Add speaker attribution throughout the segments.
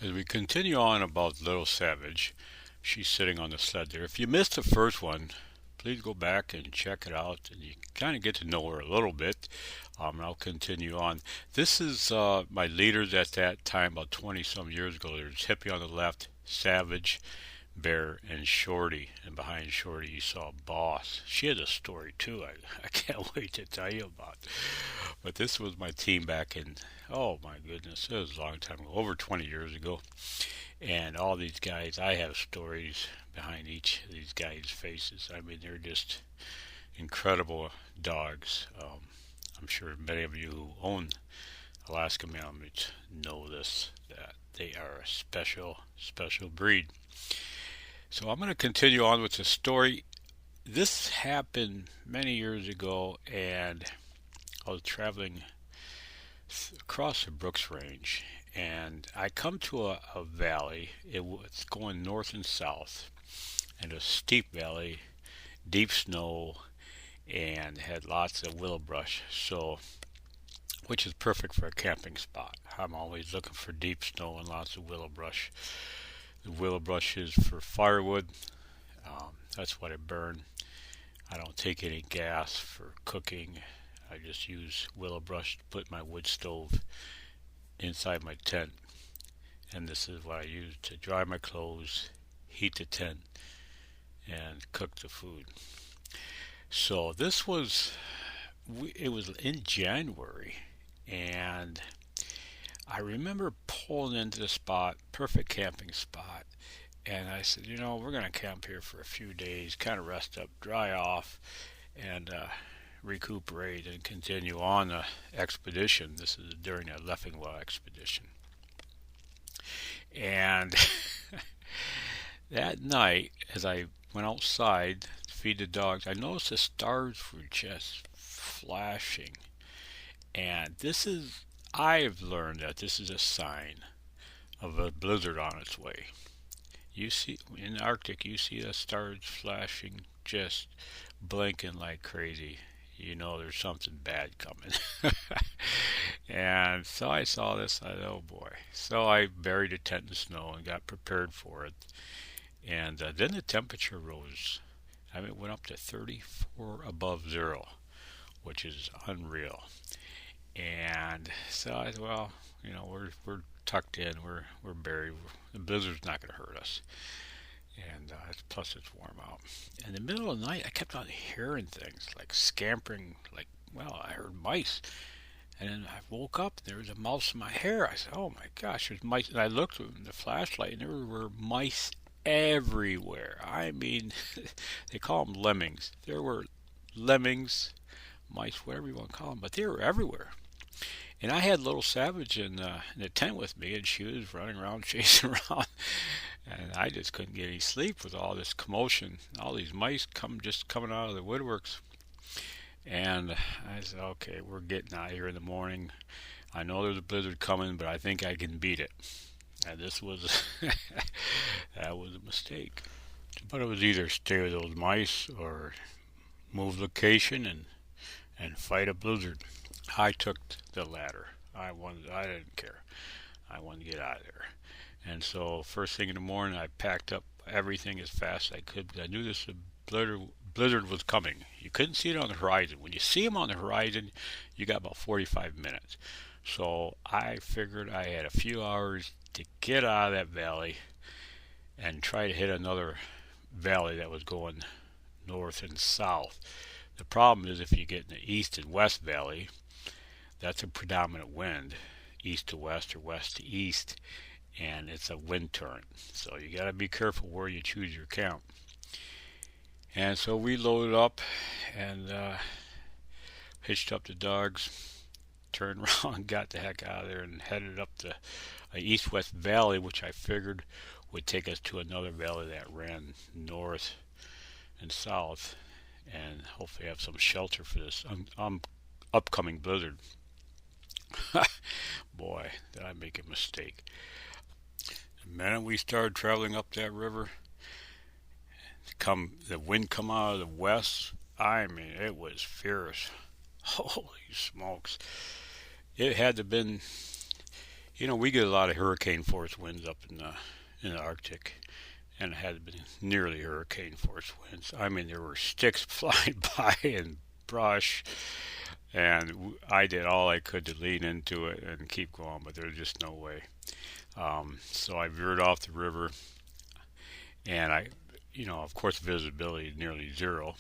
Speaker 1: As we continue on about Little Savage, she's sitting on the sled there. If you missed the first one, please go back and check it out, and you kind of get to know her a little bit. And I'll continue on. This is my leaders at that time, about 20 some years ago. There's Hippie on the left, Savage, Bear, and Shorty. And behind Shorty, you saw Boss. She had a story too. I can't wait to tell you about. But this was my team back in, oh my goodness, it was a long time ago, over 20 years ago. And all these guys, I have stories behind each of these guys' faces. I mean, they're just incredible dogs. I'm sure many of you who own Alaska Malamutes know this, that they are a special, special breed. So I'm going to continue on with the story. This happened many years ago, and I was traveling across the Brooks Range, and I come to a valley. It was going north and south, and a steep valley, deep snow, and had lots of willow brush. So, which is perfect for a camping spot. I'm always looking for deep snow and lots of willow brush. The willow brush is for firewood. That's what I burn. I don't take any gas for cooking. I just use willow brush to put my wood stove inside my tent. And this is what I use to dry my clothes, heat the tent, and cook the food. So this was, it was in January, and I remember pulling into the spot, perfect camping spot, and I said, we're going to camp here for a few days, kind of rest up, dry off, and recuperate and continue on the expedition. This is during a Leffingwell expedition. And that night, as I went outside to feed the dogs, I noticed the stars were just flashing. And I've learned that this is a sign of a blizzard on its way. You see, in the Arctic, you see the stars flashing, just blinking like crazy. You know there's something bad coming. And so I saw this, I thought, oh boy. So I buried the tent in the snow and got prepared for it. And then the temperature rose. I mean, it went up to 34 above zero, which is unreal. And so I thought, well, we're tucked in, we're buried. The blizzard's not going to hurt us. And plus it's warm out. In the middle of the night, I kept on hearing things like scampering, I heard mice. And then I woke up, and there was a mouse in my hair. I said, oh my gosh, there's mice. And I looked with the flashlight, and there were mice everywhere. I mean, they call them lemmings. There were lemmings, mice, whatever you want to call them, but they were everywhere. And I had Little Savage in the tent with me, and she was running around, chasing around. And I just couldn't get any sleep with all this commotion, all these mice coming out of the woodworks. And I said, okay, we're getting out of here in the morning. I know there's a blizzard coming, but I think I can beat it. And this was, that was a mistake. But it was either stay with those mice or move location and fight a blizzard. I took the latter. I didn't care. I wanted to get out of there. And so first thing in the morning, I packed up everything as fast as I could because I knew this blizzard was coming. You couldn't see it on the horizon. When you see them on the horizon, you got about 45 minutes. So I figured I had a few hours to get out of that valley and try to hit another valley that was going north and south. The problem is if you get in the east and west valley, that's a predominant wind, east to west or west to east, and it's a wind current. So you got to be careful where you choose your camp. And so we loaded up and hitched up the dogs, turned around, got the heck out of there, and headed up the east-west valley, which I figured would take us to another valley that ran north and south, and hopefully have some shelter for this upcoming blizzard. Boy, did I make a mistake. The minute we started traveling up that river, the wind come out of the west. I mean, it was fierce. Holy smokes! It had to been, We get a lot of hurricane force winds up in the Arctic, and it had been nearly hurricane force winds. I mean, there were sticks flying by and brush, and I did all I could to lean into it and keep going, but there's just no way. So I veered off the river, and of course, visibility nearly zero,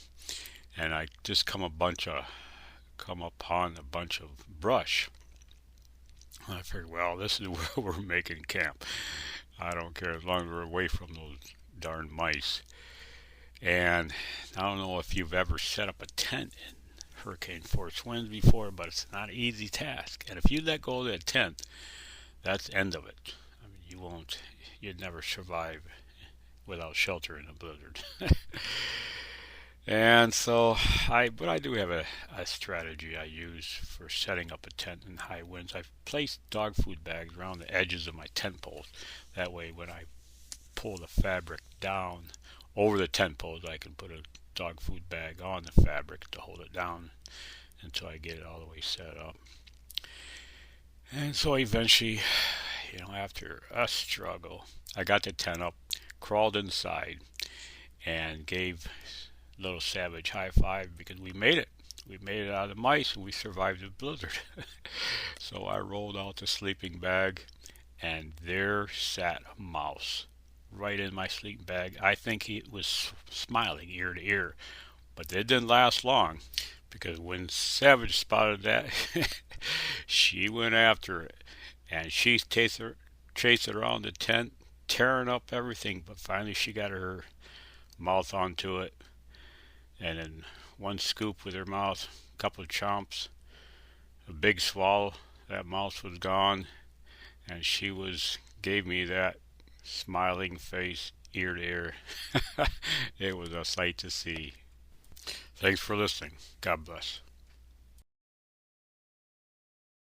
Speaker 1: and I just come upon a bunch of brush. I figured, well, this is where we're making camp. I don't care as long as we're away from those darn mice. And I don't know if you've ever set up a tent in hurricane force winds before, but it's not an easy task. And if you let go of that tent, that's the end of it. I mean, you'd never survive without shelter in a blizzard. And so but I do have a strategy I use for setting up a tent in high winds. I've placed dog food bags around the edges of my tent poles. That way, when I pull the fabric down over the tent poles, I can put a dog food bag on the fabric to hold it down until I get it all the way set up. And so eventually, after a struggle, I got the tent up, crawled inside, and gave Little Savage high five because we made it. We made it out of the mice and we survived the blizzard. So I rolled out the sleeping bag, and there sat a mouse right in my sleeping bag. I think he was smiling ear to ear, but it didn't last long because when Savage spotted that, she went after it, and she chased around the tent, tearing up everything. But finally, she got her mouth onto it, and then one scoop with her mouth, a couple of chomps, a big swallow. That mouse was gone, and gave me that smiling face ear to ear. It was a sight to see. Thanks for listening. God bless.